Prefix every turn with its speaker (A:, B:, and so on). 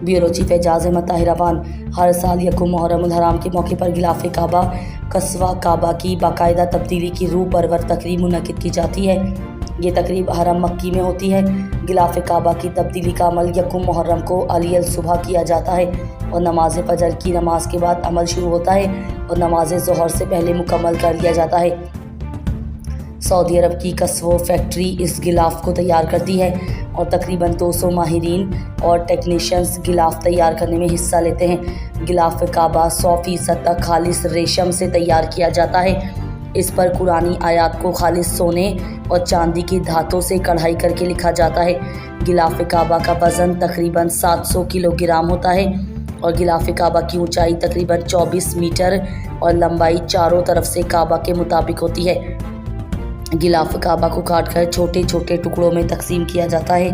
A: Bureau chief Ejaz Ahmad Tahir Awan हर साल यकम मुहर्रम उल हराम के मौके पर गिलाफ काबा कस्बा काबा की बाकायदा तब्दीली की रूह परवर तकरीब मुनक्किद की जाती है। ये तकरीब हरम मक्की में होती है। गिलाफ काबा की तब्दीली का अमल यकम मुहर्रम को अलियल सुबह किया जाता है और नमाज फजर की नमाज के बाद अमल शुरू होता है और नमाज ज़ोहर से पहले मुकम्मल कर लिया जाता है। सऊदी अरब की कस्बो फैक्ट्री इस गिलाफ को तैयार करती है और तकरीबन 200 माहिरीन और टेक्नीशियंस गिलाफ तैयार करने में हिस्सा लेते हैं। गिलाफ काबा 100% तक खालिस रेशम से तैयार किया जाता है। इस पर कुरानी आयात को खालिस सोने और चांदी की धातों से कढ़ाई करके लिखा जाता है। गिलाफ काबा का वज़न तकरीबन 700 किलोग्राम होता है और गिलाफ काबा की ऊंचाई तकरीबन 24 मीटर और लंबाई चारों तरफ से काबा के मुताबिक होती है। गिलाफ काबा को काटकर छोटे छोटे टुकड़ों में तकसीम किया जाता है।